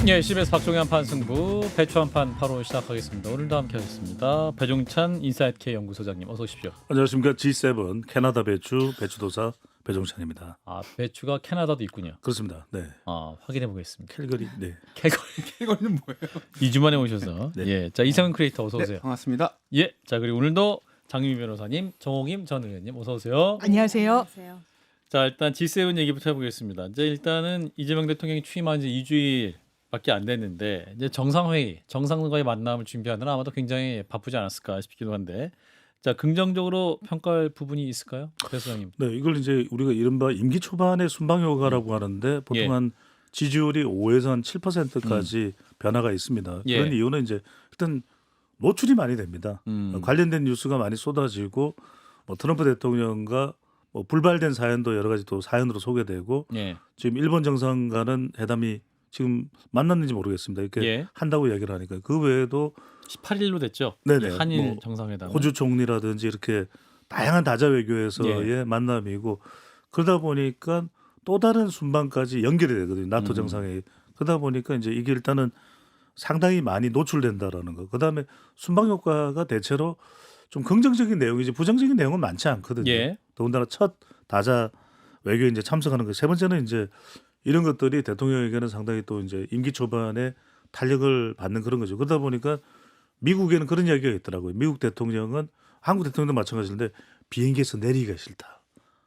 예, CBS 박종희 한판 승부 배추 한판 바로 시작하겠습니다. 오늘도 함께하겠습니다. 배종찬 인사이트K 연구소장님 어서 오십시오. 안녕하십니까. G7 캐나다 배추도사 배종찬입니다. 아, 배추가 캐나다도 있군요. 그렇습니다. 네. 확인해 보겠습니다. 캘거리. 네. 캘거리는 뭐예요? 2주 만에 오셔서 네. 예, 자 이상은 크리에이터 어서 네, 오세요. 반갑습니다. 예, 자 그리고 오늘도 장유미 변호사님, 정홍임 전 의원님 어서 오세요. 안녕하세요. 자 일단 G7 얘기부터 해보겠습니다. 이제 일단은 이재명 대통령이 취임한 지 2주일밖에 안 됐는데 이제 정상회의, 정상과의 만남을 준비하느라 아마도 굉장히 바쁘지 않았을까 싶기도 한데, 자 긍정적으로 평가할 부분이 있을까요, 배 소장님? 네, 이걸 이제 우리가 이른바 임기 초반의 순방 효과라고 하는데 보통 예. 한 지지율이 5에서 한 7%까지 변화가 있습니다. 예. 그런 이유는 이제 일단 노출이 많이 됩니다. 관련된 뉴스가 많이 쏟아지고 뭐 트럼프 대통령과 뭐 불발된 사연도 여러 가지 또 사연으로 소개되고 예. 지금 일본 정상과는 회담이 지금 만났는지 모르겠습니다. 이렇게 예. 한다고 얘기를 하니까 그 외에도 18일로 됐죠. 네네. 이 한일 뭐 정상회담. 호주 총리라든지 이렇게 다양한 다자 외교에서의 만남이고 그러다 보니까 또 다른 순방까지 연결이 되거든요. 나토 정상회의. 그러다 보니까 이제 이게 일단은 상당히 많이 노출된다라는 거. 그다음에 순방 효과가 대체로 좀 긍정적인 내용이지 부정적인 내용은 많지 않거든요. 예. 더군다나 첫 다자 외교에 이제 참석하는 거. 세 번째는 이제 이런 것들이 대통령에게는 상당히 또 이제 임기 초반에 탄력을 받는 그런 거죠. 그러다 보니까 미국에는 그런 이야기가 있더라고요. 미국 대통령은 한국 대통령도 마찬가지인데 비행기에서 내리기가 싫다.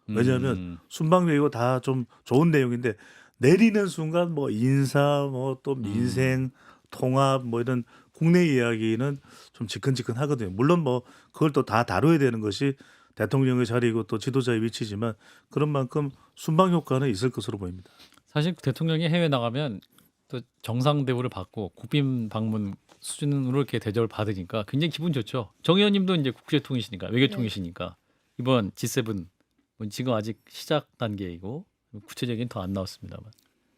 왜냐하면 순방 외교 다 좀 좋은 내용인데 내리는 순간 뭐 인사 뭐 또 민생 통합 뭐 이런 국내 이야기는 좀 지끈지끈하거든요. 물론 뭐 그걸 또 다 다뤄야 되는 것이 대통령의 자리이고 또 지도자의 위치지만 그런 만큼 순방 효과는 있을 것으로 보입니다. 사실 대통령이 해외 나가면 또 정상 대우를 받고 국빈 방문 수준으로 이렇게 대접을 받으니까 굉장히 기분 좋죠. 정 의원님도 이제 국제통이시니까 외교통이시니까 이번 G7 지금 아직 시작 단계이고 구체적인 더 안 나왔습니다만.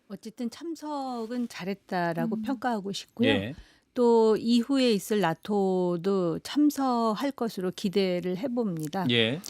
어쨌든 참석은 잘했다라고 평가하고 싶고요. 예. 또 이후에 있을 나토도 참석할 것으로 기대를 해봅니다. 예.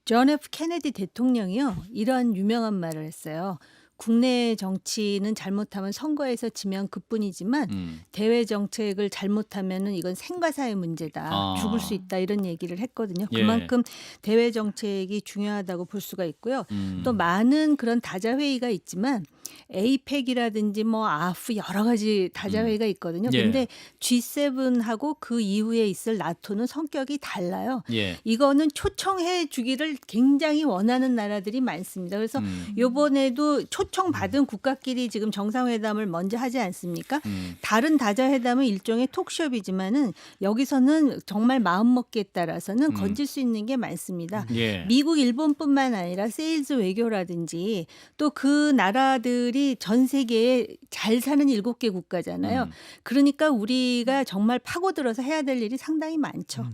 존 F 케네디 대통령이요, 이런 유명한 말을 했어요. 국내 정치는 잘못하면 선거에서 지면 그뿐이지만 대외 정책을 잘못하면은 이건 생과 사의 문제다. 죽을 수 있다. 이런 얘기를 했거든요. 예. 그만큼 대외 정책이 중요하다고 볼 수가 있고요. 또 많은 그런 다자 회의가 있지만 에이펙이라든지 뭐 아프 여러 가지 다자 회의가 있거든요. 예. 근데 G7하고 그 이후에 있을 나토는 성격이 달라요. 예. 이거는 초청해 주기를 굉장히 원하는 나라들이 많습니다. 그래서 요번에도 초청받은 국가끼리 지금 정상회담을 먼저 하지 않습니까? 다른 다자회담은 일종의 톡숍이지만은 여기서는 정말 마음먹기에 따라서는 건질 수 있는 게 많습니다. 예. 미국, 일본뿐만 아니라 세일즈 외교라든지 또 그 나라들이 전 세계에 잘 사는 7개 국가잖아요. 그러니까 우리가 정말 파고들어서 해야 될 일이 상당히 많죠.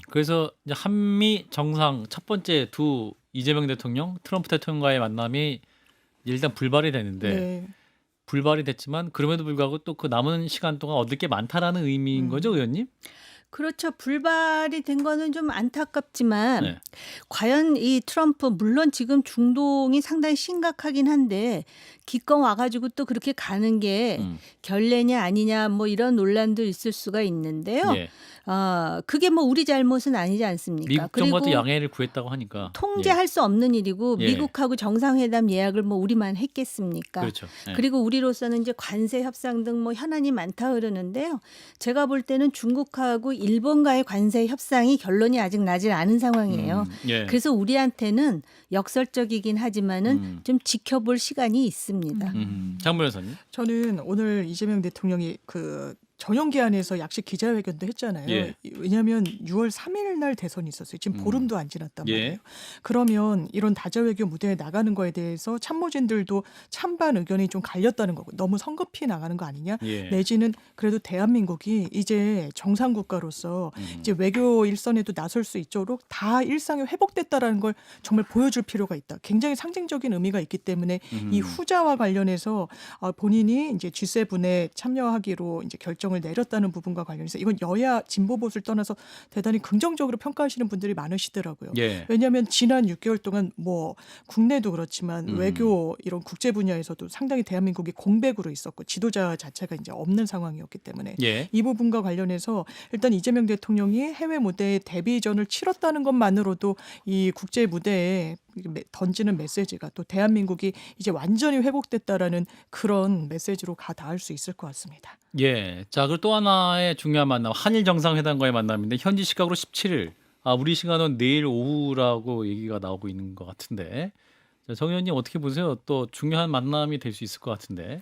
그래서 이제 한미 정상 첫 번째 두 이재명 대통령, 트럼프 대통령과의 만남이 일단 불발이 되는데 네. 불발이 됐지만 그럼에도 불구하고 또 그 남은 시간 동안 얻을 게 많다라는 의미인 거죠, 의원님? 그렇죠. 불발이 된 거는 좀 안타깝지만 네. 과연 이 트럼프, 물론 지금 중동이 상당히 심각하긴 한데 기껏 와가지고 또 그렇게 가는 게 결례냐 아니냐 뭐 이런 논란도 있을 수가 있는데요. 예. 그게 뭐 우리 잘못은 아니지 않습니까? 미국 정부한테 양해를 구했다고 하니까 통제할 수 없는 일이고 예. 미국하고 정상회담 예약을 뭐 우리만 했겠습니까? 그렇죠. 예. 그리고 우리로서는 이제 관세 협상 등 뭐 현안이 많다 그러는데요. 제가 볼 때는 중국하고 일본과의 관세 협상이 결론이 아직 나질 않은 상황이에요. 예. 그래서 우리한테는 역설적이긴 하지만은 좀 지켜볼 시간이 있습니다. 장 변호사님. 저는 오늘 이재명 대통령이 그 전용 기한에서 약식 기자회견도 했잖아요. 예. 왜냐하면 6월 3일 날 대선이 있었어요. 지금 보름도 안 지났단 예. 말이에요. 그러면 이런 다자외교 무대에 나가는 거에 대해서 참모진들도 찬반 의견이 좀 갈렸다는 거고 너무 성급히 나가는 거 아니냐. 예. 내지는 그래도 대한민국이 이제 정상 국가로서 이제 외교 일선에도 나설 수 있도록 다 일상이 회복됐다라는 걸 정말 보여줄 필요가 있다. 굉장히 상징적인 의미가 있기 때문에 이 후자와 관련해서 본인이 이제 G7에 참여하기로 이제 결정 결정을 내렸다는 부분과 관련해서 이건 여야 진보 보수를 떠나서 대단히 긍정적으로 평가하시는 분들이 많으시더라고요. 예. 왜냐하면 지난 6개월 동안 뭐 국내도 그렇지만 외교 이런 국제 분야에서도 상당히 대한민국이 공백으로 있었고 지도자 자체가 이제 없는 상황이었기 때문에 예. 이 부분과 관련해서 일단 이재명 대통령이 해외 무대에 데뷔전을 치렀다는 것만으로도 이 국제 무대에 던지는 메시지가 또 대한민국이 이제 완전히 회복됐다라는 그런 메시지로 가 닿을 수 있을 것 같습니다. 예. 자, 그리고 또 하나의 중요한 만남, 한일 정상회담과의 만남인데 현지 시각으로 17일, 우리 시간은 내일 오후라고 얘기가 나오고 있는 것 같은데, 자, 정 의원님 어떻게 보세요? 또 중요한 만남이 될 수 있을 것 같은데.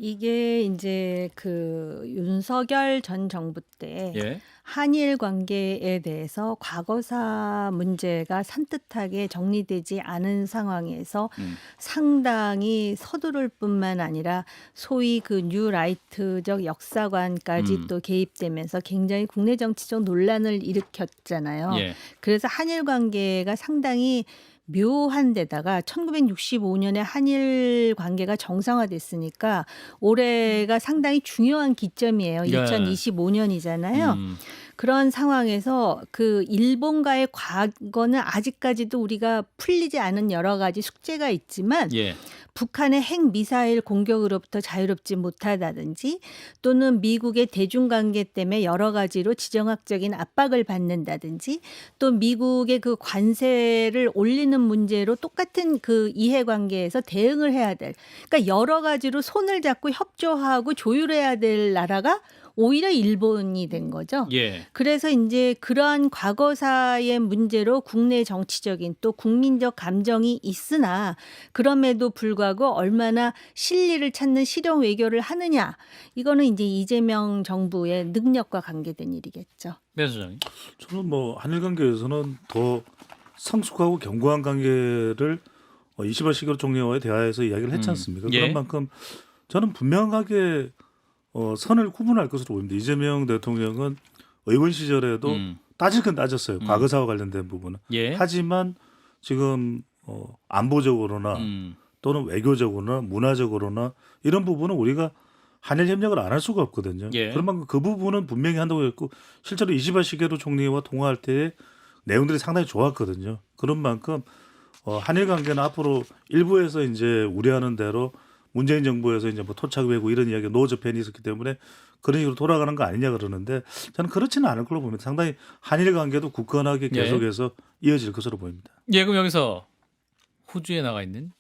이게 이제 그 윤석열 전 정부 때 예. 한일 관계에 대해서 과거사 문제가 산뜻하게 정리되지 않은 상황에서 상당히 서두를 뿐만 아니라 소위 그 뉴라이트적 역사관까지 또 개입되면서 굉장히 국내 정치적 논란을 일으켰잖아요. 예. 그래서 한일 관계가 상당히 묘한 데다가 1965년에 한일 관계가 정상화됐으니까 올해가 상당히 중요한 기점이에요. 예. 2025년이잖아요. 그런 상황에서 그 일본과의 과거는 아직까지도 우리가 풀리지 않은 여러 가지 숙제가 있지만 예. 북한의 핵 미사일 공격으로부터 자유롭지 못하다든지 또는 미국의 대중관계 때문에 여러 가지로 지정학적인 압박을 받는다든지 또 미국의 그 관세를 올리는 문제로 똑같은 그 이해관계에서 대응을 해야 될, 그러니까 여러 가지로 손을 잡고 협조하고 조율해야 될 나라가 오히려 일본이 된 거죠. 예. 그래서 이제 그러한 과거사의 문제로 국내 정치적인 또 국민적 감정이 있으나 그럼에도 불구하고 얼마나 실리를 찾는 실용 외교를 하느냐, 이거는 이제 이재명 정부의 능력과 관계된 일이겠죠. 네, 소장님. 저는 뭐 한일 관계에서는 더 성숙하고 견고한 관계를 이시바 시게루 총리와의 대화에서 이야기를 했지 않습니까? 예. 그런 만큼 저는 분명하게 선을 구분할 것으로 보입니다. 이재명 대통령은 의원 시절에도 따질 건 따졌어요. 과거사와 관련된 부분은. 예. 하지만 지금 안보적으로나 또는 외교적으로나 문화적으로나 이런 부분은 우리가 한일 협력을 안 할 수가 없거든요. 예. 그런 만큼 그 부분은 분명히 한다고 했고 실제로 이시바 시게루 총리와 통화할 때 내용들이 상당히 좋았거든요. 그런 만큼 한일 관계는 앞으로 일부에서 이제 우려하는 대로 문재인 정부에서 이제 뭐 토착 외구 이런 이야기가 노저편이 있었기 때문에 그런 식으로 돌아가는 거 아니냐 그러는데 저는 그렇지는 않을 걸로 봅니다. 상당히 한일 관계도 굳건하게 계속해서 이어질 것으로 보입니다. 예, 그럼 여기서 호주에 나가 있는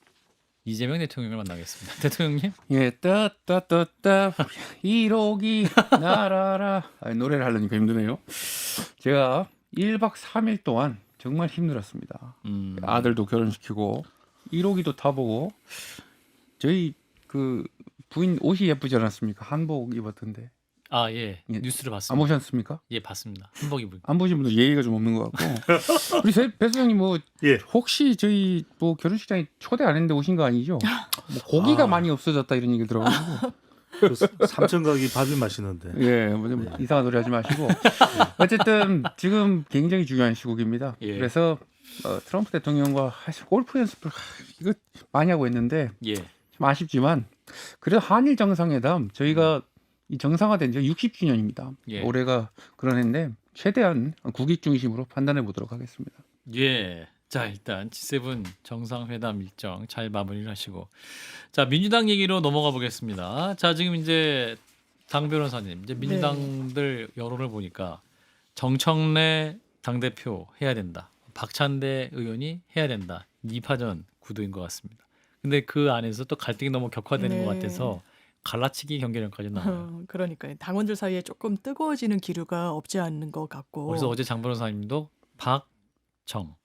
이재명 대통령을 만나겠습니다. 대통령님. 예, 따따따따 1호기 날아라. 노래를 하려니까 힘드네요. 제가 1박 3일 동안 정말 힘들었습니다. 아들도 결혼시키고 1호기도 타보고 저희 그 부인 옷이 예쁘지 않았습니까? 한복 입었던데. 아, 예. 예. 뉴스를 안 봤습니다. 보셨습니까? 예, 봤습니다. 한복 입은. 안 보신 분들 예의가 좀 없는 것 같고. 우리 배 소장님 뭐 예. 혹시 저희 뭐 결혼식장에 초대 안 했는데 오신 거 아니죠? 뭐 고기가 많이 없어졌다 이런 얘기를 들어가지고. 그 삼천각이 밥이 맛있는데. 예, 뭐좀 이상한 소리 하지 마시고. 어쨌든 지금 굉장히 중요한 시국입니다. 예. 그래서 트럼프 대통령과 골프 연습을 이거 많이 하고 있는데 예. 좀 아쉽지만 그래도 한일 정상회담 저희가 이 정상화된 지 60주년입니다. 예. 올해가 그런 해인데 최대한 국익 중심으로 판단해 보도록 하겠습니다. 예. 자, 일단 G7 정상회담 일정 잘 마무리를 하시고, 자, 민주당 얘기로 넘어가 보겠습니다. 자, 지금 이제 당 변호사님, 이제 민주당들 여론을 보니까 정청래 당대표 해야 된다, 박찬대 의원이 해야 된다, 2파전 구도인 것 같습니다. 근데 그 안에서 또 갈등이 너무 격화되는 네. 것 같아서 갈라치기 경계령까지 나와요. 그러니까요. 당원들 사이에 조금 뜨거워지는 기류가 없지 않는 것 같고. 그래서 어제 장 변호사님도 박정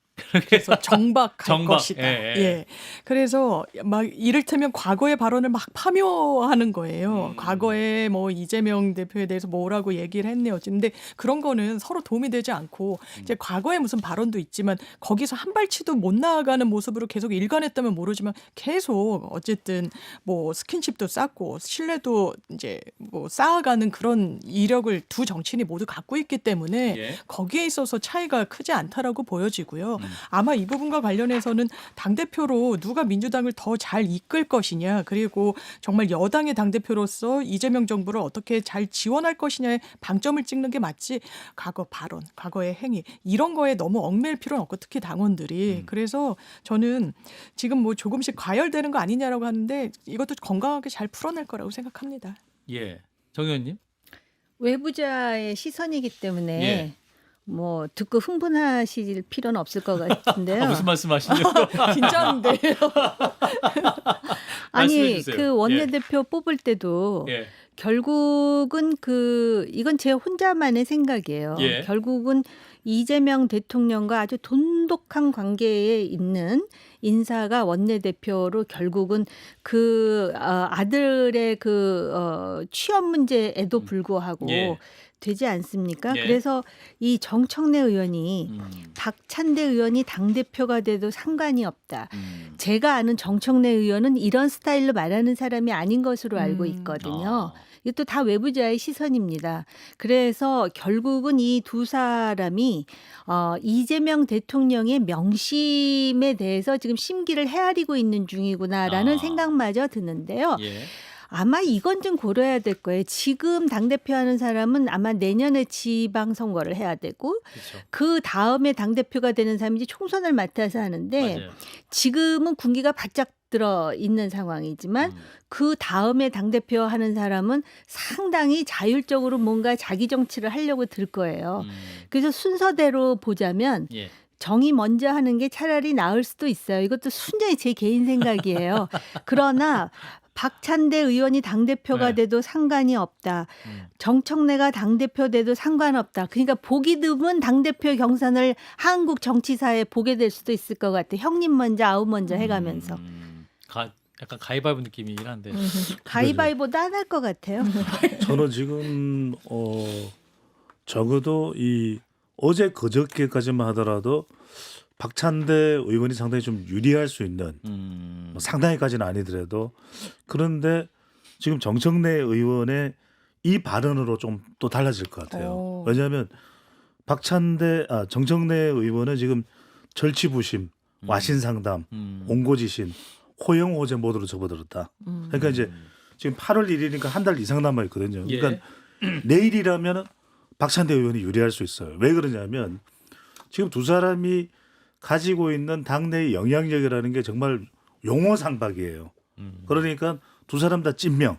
그래서 정박할 정박, 것이다. 예, 예. 예. 그래서 막 이를테면 과거의 발언을 막 파묘하는 거예요. 과거에 뭐 이재명 대표에 대해서 뭐라고 얘기를 했네요. 근데 그런 거는 서로 도움이 되지 않고 이제 과거에 무슨 발언도 있지만 거기서 한 발치도 못 나아가는 모습으로 계속 일관했다면 모르지만 계속 어쨌든 뭐 스킨십도 쌓고 신뢰도 이제 뭐 쌓아가는 그런 이력을 두 정치인이 모두 갖고 있기 때문에 예. 거기에 있어서 차이가 크지 않다라고 보여지고요. 아마 이 부분과 관련해서는 당대표로 누가 민주당을 더 잘 이끌 것이냐 그리고 정말 여당의 당대표로서 이재명 정부를 어떻게 잘 지원할 것이냐에 방점을 찍는 게 맞지 과거 발언, 과거의 행위 이런 거에 너무 얽매일 필요는 없고 특히 당원들이 그래서 저는 지금 뭐 조금씩 과열되는 거 아니냐라고 하는데 이것도 건강하게 잘 풀어낼 거라고 생각합니다. 예, 정 의원님. 외부자의 시선이기 때문에 예. 뭐 듣고 흥분하실 필요는 없을 것 같은데요. 무슨 말씀하시려고? 긴장돼요. 아니 말씀해 주세요. 그 원내대표 뽑을 때도 예. 결국은 이건 제 혼자만의 생각이에요. 예. 결국은 이재명 대통령과 아주 돈독한 관계에 있는 인사가 원내대표로 결국은 아들의 취업 문제에도 불구하고 예. 되지 않습니까? 예. 그래서 이 정청래 의원이 박찬대 의원이 당대표가 돼도 상관이 없다. 제가 아는 정청래 의원은 이런 스타일로 말하는 사람이 아닌 것으로 알고 있거든요. 이것도 다 외부자의 시선입니다. 그래서 결국은 이 두 사람이 이재명 대통령의 명심에 대해서 지금 심기를 헤아리고 있는 중이구나라는 생각마저 드는데요. 예. 아마 이건 좀 고려해야 될 거예요. 지금 당대표 하는 사람은 아마 내년에 지방선거를 해야 되고 그렇죠. 그 다음에 당대표가 되는 사람이 이제 총선을 맡아서 하는데 맞아요. 지금은 군기가 바짝 들어 있는 상황이지만 그 다음에 당대표 하는 사람은 상당히 자율적으로 뭔가 자기 정치를 하려고 들 거예요. 그래서 순서대로 보자면 예. 정이 먼저 하는 게 차라리 나을 수도 있어요. 이것도 순전히 제 개인 생각이에요. 그러나 박찬대 의원이 당대표가 네. 돼도 상관이 없다. 정청래가 당대표 돼도 상관없다. 그러니까 보기 드문 당대표 경선을 한국 정치사에 보게 될 수도 있을 것 같아요. 형님 먼저 아우 먼저 해가면서. 약간 가위바위보 느낌이긴 한데. 가위바위보도 안 할 것 같아요. 저는 지금 적어도 이 어제 그저께까지만 하더라도 박찬대 의원이 상당히 좀 유리할 수 있는 뭐 상당히까지는 아니더라도 그런데 지금 정청래 의원의 이 발언으로 좀 또 달라질 것 같아요. 왜냐하면 정청래 의원은 지금 절치부심, 와신상담, 옹고지신, 호영호재 모드로 접어들었다. 그러니까 이제 지금 8월 1일이니까 한 달 이상 남아 있거든요. 예. 그러니까 내일이라면 박찬대 의원이 유리할 수 있어요. 왜 그러냐면 지금 두 사람이 가지고 있는 당내의 영향력이라는 게 정말 용어상박이에요. 그러니까 두 사람 다 찐명,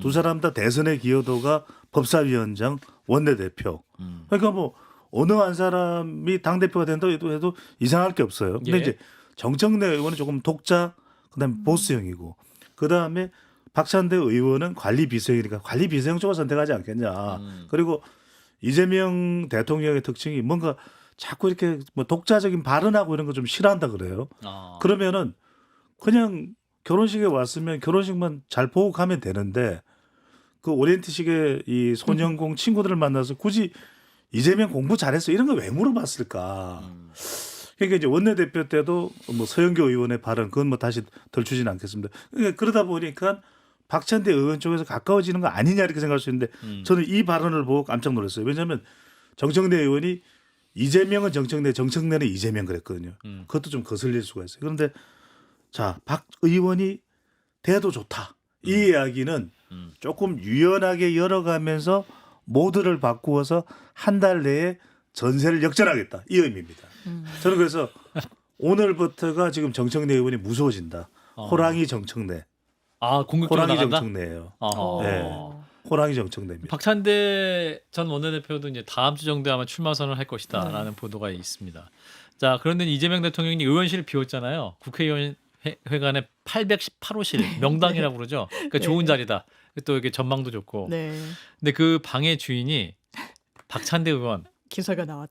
두 사람 다 대선의 기여도가 법사위원장, 원내대표. 그러니까 뭐 어느 한 사람이 당대표가 된다고 해도 이상할 게 없어요. 근데 예. 이제 정청래 의원은 조금 독자, 그다음에 보스형이고 그다음에 박찬대 의원은 관리 비서형이니까 관리 비서형 쪽을 선택하지 않겠냐. 그리고 이재명 대통령의 특징이 뭔가 자꾸 이렇게 뭐 독자적인 발언하고 이런 거 좀 싫어한다 그래요. 그러면은 그냥 결혼식에 왔으면 결혼식만 잘 보고 가면 되는데 그 오리엔트식의 이 소년공 친구들을 만나서 굳이 이재명 공부 잘했어 이런 거 왜 물어봤을까? 그러니까 이제 원내대표 때도 뭐 서영교 의원의 발언 그건 뭐 다시 덜추지는 않겠습니다. 그러니까 그러다 보니까 박찬대 의원 쪽에서 가까워지는 거 아니냐 이렇게 생각할 수 있는데 저는 이 발언을 보고 깜짝 놀랐어요. 왜냐하면 정청래 의원이 이재명은 정청래, 정청래는 이재명 그랬거든요. 그것도 좀 거슬릴 수가 있어요. 그런데 자, 박 의원이 돼도 좋다. 이 이야기는 조금 유연하게 열어가면서 모드를 바꾸어서 한 달 내에 전세를 역전하겠다. 이 의미입니다. 저는 그래서 오늘부터가 지금 정청래 의원이 무서워진다. 호랑이 정청래. 공격적으로 호랑이 나간다? 정청래예요. 어허. 네. 호랑이 정청래입니다. 박찬대 전 원내대표도 이제 다음 주 정도에 아마 출마 선언을 할 것이다라는 보도가 있습니다. 자, 그런데 이재명 대통령이 의원실을 비웠잖아요. 국회의원 회관의 818호실 명당이라고 그러죠. 그러니까 좋은 자리다. 또 이게 전망도 좋고. 네. 근데 그 방의 주인이 박찬대 의원. 기사가 나왔.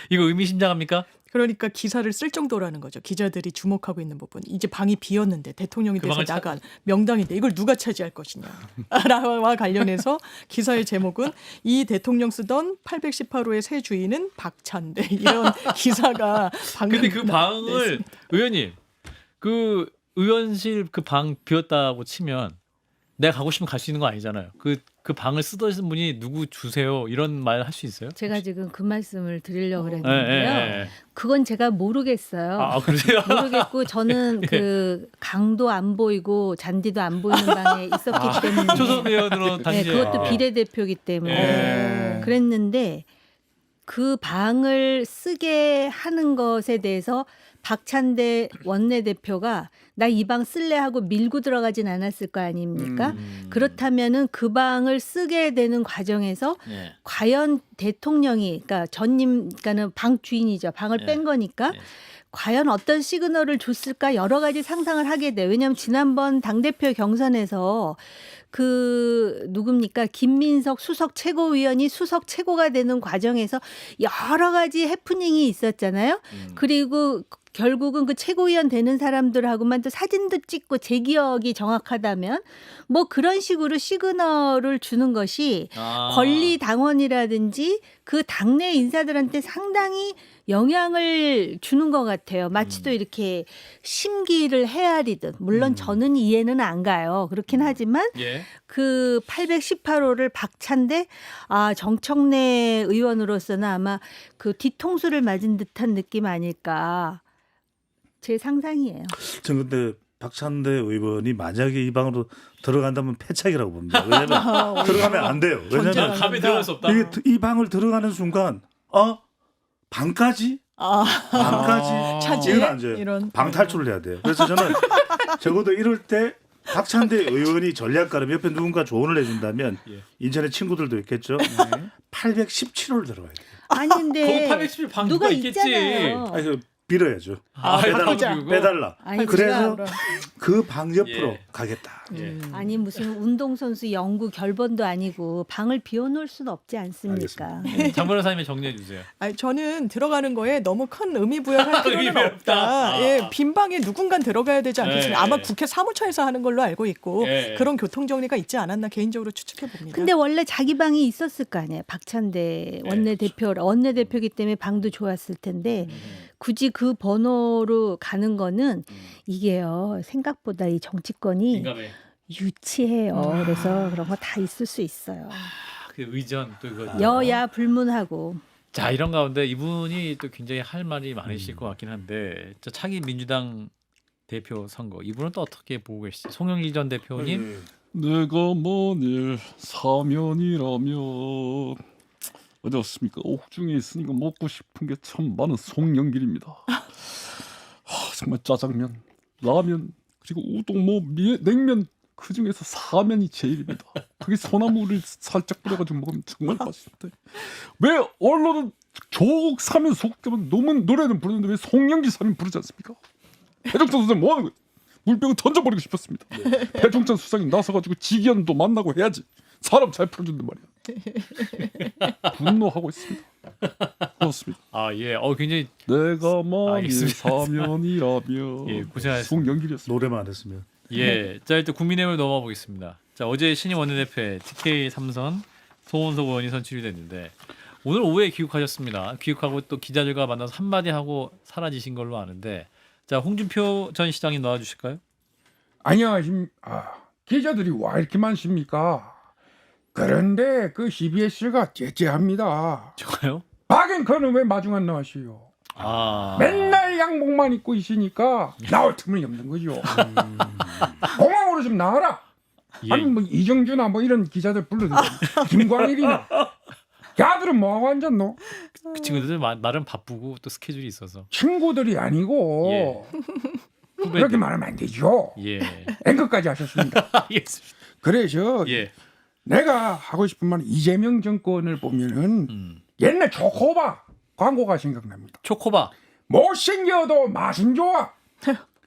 이거 의미심장합니까? 그러니까 기사를 쓸 정도라는 거죠. 기자들이 주목하고 있는 부분. 이제 방이 비었는데 대통령이 그 돼서 방을 나간 명당인데 이걸 누가 차지할 것이냐와 관련해서 기사의 제목은 이 대통령 쓰던 818호의 새 주인은 박찬대 이런 기사가 방금 근데 그 방을 냈습니다. 의원님 그 의원실 그 방 비었다고 치면 내가 가고 싶으면 갈 수 있는 거 아니잖아요. 그 방을 쓰던 분이 누구 주세요 이런 말 할 수 있어요? 제가 지금 그 말씀을 드리려고 예, 예, 그랬는데요. 예. 그건 제가 모르겠어요. 아 그러세요? 모르겠고 저는 예. 그 강도 안 보이고 잔디도 안 보이는 방에 있었기 때문에 초선 의원으로 네, 당시에 그것도 아. 비례대표기 때문에 예. 그랬는데 그 방을 쓰게 하는 것에 대해서 박찬대 원내대표가 나 이 방 쓸래 하고 밀고 들어가진 않았을 거 아닙니까? 그렇다면은 그 방을 쓰게 되는 과정에서 예. 과연 대통령이 그러니까 전님 그러니까는 방 주인이죠. 방을 예. 뺀 거니까 예. 과연 어떤 시그널을 줬을까 여러 가지 상상을 하게 돼. 왜냐하면 지난번 당대표 경선에서 그 누굽니까 김민석 수석 최고위원이 수석 최고가 되는 과정에서 여러 가지 해프닝이 있었잖아요. 그리고 결국은 그 최고위원 되는 사람들하고만 또 사진도 찍고 제 기억이 정확하다면 뭐 그런 식으로 시그널을 주는 것이 아. 권리 당원이라든지 그 당내 인사들한테 상당히 영향을 주는 것 같아요. 마치 또 이렇게 심기를 헤아리듯. 물론 저는 이해는 안 가요. 그렇긴 하지만 예. 그 818호를 박찬대 정청래 의원으로서는 아마 그 뒤통수를 맞은 듯한 느낌 아닐까. 제 상상이에요. 저는 근데 박찬대 의원이 만약에 이 방으로 들어간다면 패착이라고 봅니다. 왜냐하면 들어가면 안 돼요. 왜냐하면 감에 들어갈 수 없다. 이게 이 방을 들어가는 순간 방까지 방까지 차지 이건 안 돼요. 이런 방 탈출을 해야 돼요. 그래서 저는 적어도 이럴 때 박찬대 의원이 전략가로 옆에 누군가 조언을 해준다면 예. 인천에 친구들도 있겠죠. 817호를 들어가야 돼요. 아니 거기 근데 810방 누가 누가 있겠지. 있잖아요. 아니, 그 빌어야죠. 바꾸자. 빼달라. 아니, 그래서 그럼. 그 방 옆으로 예. 가겠다. 예. 아니 무슨 운동선수 영구 결번도 아니고 방을 비워놓을 수는 없지 않습니까? 장 변호사님이 정리해 주세요. 아니, 저는 들어가는 거에 너무 큰 의미 부여할 필요는 의미 없다. 없다. 아. 예, 빈 방에 누군가 들어가야 되지 않겠습니까? 예. 아마 국회 사무처에서 하는 걸로 알고 있고 예. 그런 교통 정리가 있지 않았나 개인적으로 추측해 봅니다. 근데 원래 자기 방이 있었을 거 아니에요. 박찬대 원내대표기 때문에 방도 좋았을 텐데 굳이 그 번호로 가는 거는 이게요. 생각보다 이 정치권이 민감해. 유치해요. 그래서 그런 거 다 있을 수 있어요. 그 의전 또 이거. 여야 불문하고. 자 이런 가운데 이분이 또 굉장히 할 말이 많으실 것 같긴 한데 저 차기 민주당 대표 선거 이분은 또 어떻게 보고 계시죠? 송영길 전 대표님. 내가 만일 사면이라면 어디였습니까? 옥중에 있으니까 먹고 싶은 게 참 많은 송영길입니다. 정말 짜장면, 라면, 그리고 우동, 냉면 그 중에서 사면이 제일입니다. 그게 소나무를 살짝 뿌려가지고 먹으면 정말 맛있는데 왜 언론은 조국 사면 속되면 노래는 부르는데 왜 송영길 사면 부르지 않습니까? 배종찬 수장 뭐 하는 거예요? 물병을 던져버리고 싶었습니다. 배종찬 수장이 나서가지고 지기현도 만나고 해야지. 사람 잘 풀어준단 말이야. 분노하고 있습니다. 그렇습니다. 아 예. 굉장히 내가 만일 알겠습니다. 사면이라면 예, 고생하셨습니다. 송영길이었습니다. 노래만 안 했으면. 예. 자 일단 국민의힘을 넘어가 보겠습니다. 자 어제 신임 원내대표에 TK 3선 소원석 의원이 선출이 됐는데 오늘 오후에 귀국하셨습니다. 귀국하고 또 기자들과 만나서 한마디 하고 사라지신 걸로 아는데 자 홍준표 전 시장님 나와주실까요? 안녕하십니까. 기자들이 와 이렇게 많습니까? 그런데 그 CBS가 째째합니다. 저요? 박앵커는 왜 마중 안 나와시요? 아 맨날 양복만 입고 있으니까 나올 틈을 없는 거죠. 공항으로 좀 나와라. 예. 아니 뭐 이정주나 뭐 이런 기자들 불러들여. 김광일이나. 야들은 뭐하고 앉았노? 그 친구들 말은 바쁘고 또 스케줄이 있어서 친구들이 아니고 후배들. 그렇게 말하면 안 되죠. 예. 앵커까지 하셨습니다. 알겠습니다. 그래서 예. 내가 하고 싶은 말은 이재명 정권을 보면은 옛날 초코바 광고가 생각납니다. 초코바. 못생겨도 맛은 좋아.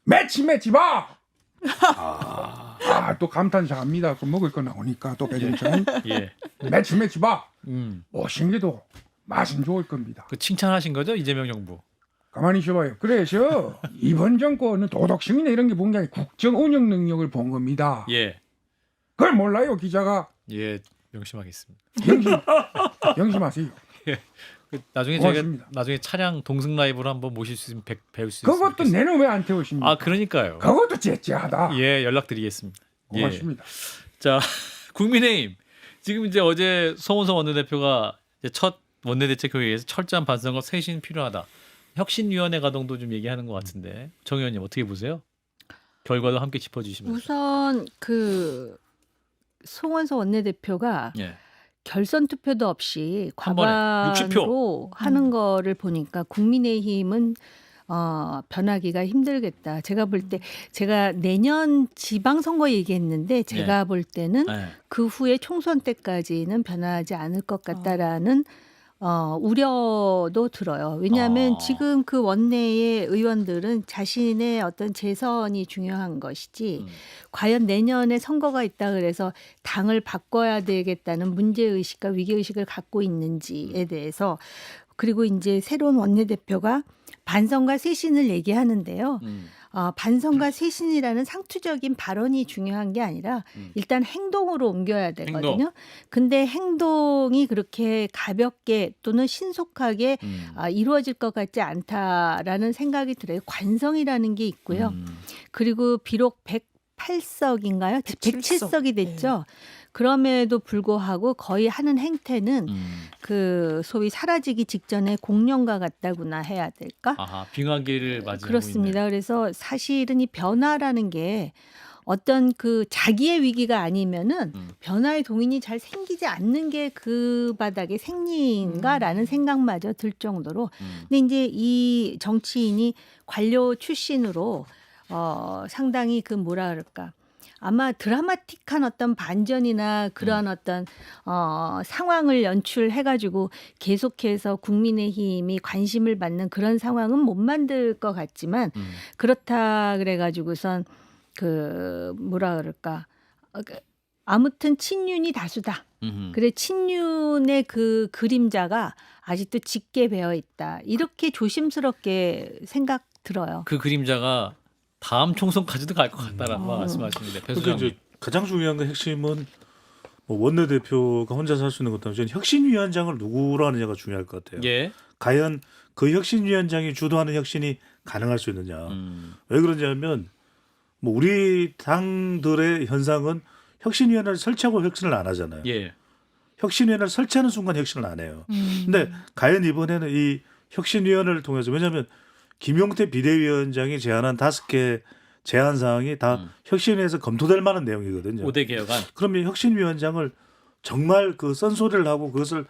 매치 봐. 또 감탄사 합니다. 그 먹을 거 나오니까 또 배정찬 예. 매치 봐. 음. 못생겨도 맛은 좋을 겁니다. 그 칭찬하신 거죠 이재명 정부. 가만히 있어봐요. 그래서 이번 정권은 도덕성이나 이런 게 본 게 아니라 국정 운영 능력을 본 겁니다. 예. 그걸 몰라요 기자가. 예. 명심하겠습니다. 명심하세요. 그 나중에 고맙습니다. 저희가 나중에 차량 동승 라이브로 한번 모실 수 있으면 배울 수 있으면 그것도 좋겠습니다. 내는 왜 안 태우십니까? 아 그러니까요. 그것도 째째하다. 예 연락드리겠습니다. 예. 고맙습니다. 자, 국민의힘 지금 이제 어제 송원석 원내대표가 이제 첫 원내대책회의에서 철저한 반성과 쇄신 필요하다. 혁신위원회 가동도 좀 얘기하는 것 같은데 정 의원님 어떻게 보세요? 결과도 함께 짚어주시면서. 우선 그 송원석 원내대표가 예. 결선 투표도 없이 한 번에 60표. 과반으로 하는 거를 보니까 국민의힘은 변하기가 힘들겠다. 제가 볼 때 제가 내년 지방선거 얘기했는데 제가 볼 때는 예. 그 후에 총선 때까지는 변하지 않을 것 같다라는 우려도 들어요. 왜냐하면 지금 그 원내의 의원들은 자신의 어떤 재선이 중요한 것이지 과연 내년에 선거가 있다 그래서 당을 바꿔야 되겠다는 문제의식과 위기의식을 갖고 있는지에 대해서 그리고 이제 새로운 원내대표가 반성과 쇄신을 얘기하는데요. 반성과 쇄신이라는 상투적인 발언이 중요한 게 아니라 일단 행동으로 옮겨야 되거든요. 행동. 근데 행동이 그렇게 가볍게 또는 신속하게 이루어질 것 같지 않다라는 생각이 들어요. 관성이라는 게 있고요. 그리고 비록 108석인가요? 107석이 됐죠. 그럼에도 불구하고 거의 하는 행태는 그 소위 사라지기 직전에 공룡과 같다구나 해야 될까? 아하, 빙하기를 맞이하고 그렇습니다. 있네요. 그래서 사실은 이 변화라는 게 어떤 그 자기의 위기가 아니면은 변화의 동인이 잘 생기지 않는 게 그 바닥의 생리인가라는 생각마저 들 정도로. 근데 이제 이 정치인이 관료 출신으로 상당히 그 뭐라 그럴까. 아마 드라마틱한 어떤 반전이나 그러한 어떤 상황을 연출해가지고 계속해서 국민의힘이 관심을 받는 그런 상황은 못 만들 것 같지만 그렇다 그래가지고선 그 뭐라 그럴까 아무튼 친윤이 다수다. 그래 친윤의 그 그림자가 아직도 짙게 배어 있다. 이렇게 조심스럽게 생각 들어요. 그 그림자가 다음 총선까지도 갈 것 같다라는 말씀하시는데 배 그러니까 소장님. 이제 가장 중요한 건 핵심은 뭐 원내대표가 혼자서 할 수 있는 것도 아니고 저는 혁신위원장을 누구로 하느냐가 중요할 것 같아요. 예. 과연 그 혁신위원장이 주도하는 혁신이 가능할 수 있느냐. 왜 그러냐면 뭐 우리 당들의 현상은 혁신위원회를 설치하고 혁신을 안 하잖아요. 예. 혁신위원회를 설치하는 순간 혁신을 안 해요. 근데 과연 이번에는 이 혁신위원회를 통해서 왜냐하면 김용태 비대위원장이 제안한 5개 제안 사항이 다 혁신위에서 검토될 만한 내용이거든요. 5대 개혁안. 그러면 혁신위원장을 정말 그 썬소리를 하고 그것을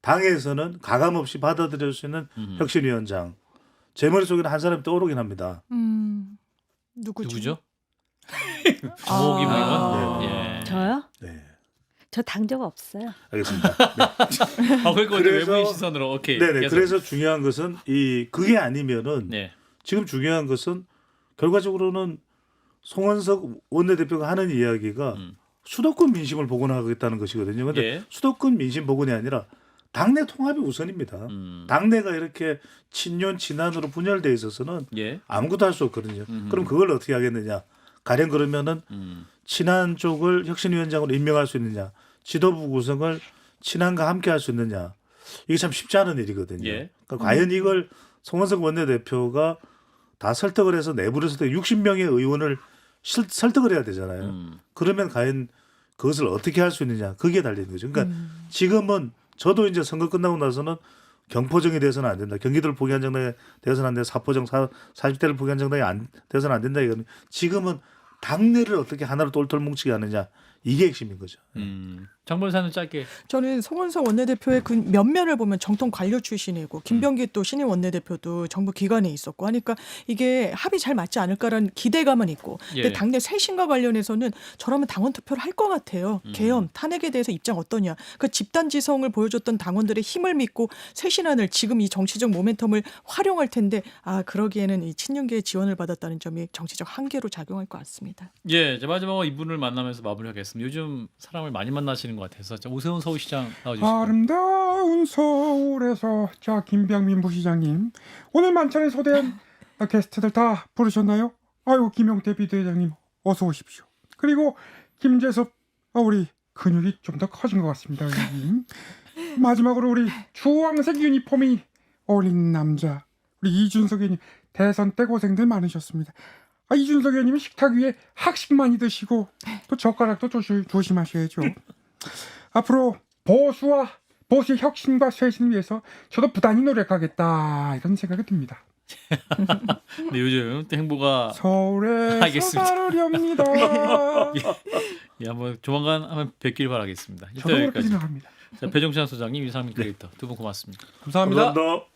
당에서는 가감 없이 받아들일 수 있는 혁신위원장. 제 머릿속에는 한 사람이 떠오르긴 합니다. 누구죠? 아. 정호기 의원. 네. 예. 저요? 네. 저 당 적 없어요. 알겠습니다. 아, 그러니까 그래서- 외부인 시선으로 오케이. 네네. 계속. 그래서 중요한 것은 그게 아니면은 네. 지금 중요한 것은 결과적으로는 송원석 원내대표가 하는 이야기가 수도권 민심을 복원하겠다는 것이거든요. 그런데 예. 수도권 민심 복원이 아니라 당내 통합이 우선입니다. 당내가 이렇게 친윤 친한으로 분열돼 있어서는 예. 아무것도 할 수 없거든요. 그럼 그걸 어떻게 하겠느냐? 가령 그러면은 친한 쪽을 혁신위원장으로 임명할 수 있느냐? 지도부 구성을 친한과 함께 할 수 있느냐? 이게 참 쉽지 않은 일이거든요. 예. 그러니까 과연 이걸 송원석 원내대표가 다 설득을 해서 내부에서도 60명의 의원을 설득을 해야 되잖아요. 그러면 과연 그것을 어떻게 할 수 있느냐? 그게 달리는 거죠. 그러니까 지금은 저도 이제 선거 끝나고 나서는 경포정이 돼서는 안 된다. 경기도를 포기한 정당이 돼서는 안 된다. 사포정 40대를 포기한 정당이 돼서는 안 된다. 이거는 지금은 당내를 어떻게 하나로 똘똘 뭉치게 하느냐. 이게 핵심인 거죠. 장 변호사는 짧게. 저는 송원석 원내대표의 그 면면을 보면 정통 관료 출신이고 김병기 또 신임 원내대표도 정부 기관에 있었고 하니까 이게 합이 잘 맞지 않을까라는 기대감은 있고 근데 예. 당내 쇄신과 관련해서는 저라면 당원 투표를 할 것 같아요. 계엄, 탄핵에 대해서 입장 어떠냐. 그 집단지성을 보여줬던 당원들의 힘을 믿고 쇄신안을 지금 이 정치적 모멘텀을 활용할 텐데 그러기에는 이 친윤계의 지원을 받았다는 점이 정치적 한계로 작용할 것 같습니다. 예, 이제 마지막으로 이분을 만나면서 마무리하겠습니다. 요즘 사람을 많이 만나시는 것 같아서 자, 오세훈 서울시장 나와주시죠. 아름다운 서울에서 자 김병민 부시장님 오늘 만찬에 초대한 게스트들 다 부르셨나요? 아유 김용태 비대위원장님 어서 오십시오. 그리고 김재섭 우리 근육이 좀 더 커진 것 같습니다. 의원님. 마지막으로 우리 주황색 유니폼이 어울리는 남자 우리 이준석 의원님 대선 때 고생들 많으셨습니다. 이준석 의원님은 식탁 위에 학식 많이 드시고 또 젓가락도 조심하셔야죠. 앞으로 보수의 혁신과 쇄신을 위해서 저도 부단히 노력하겠다 이런 생각이 듭니다. 근데 요즘 또 행보가 서울에서 알겠습니다. 바르렵니다. 예, 한번 조만간 한번 뵙길 바라겠습니다. 저도 그렇게 생각합니다. 자, 배종찬 소장님, 유상민 크리에이터 두 분 고맙습니다. 감사합니다. 감사합니다.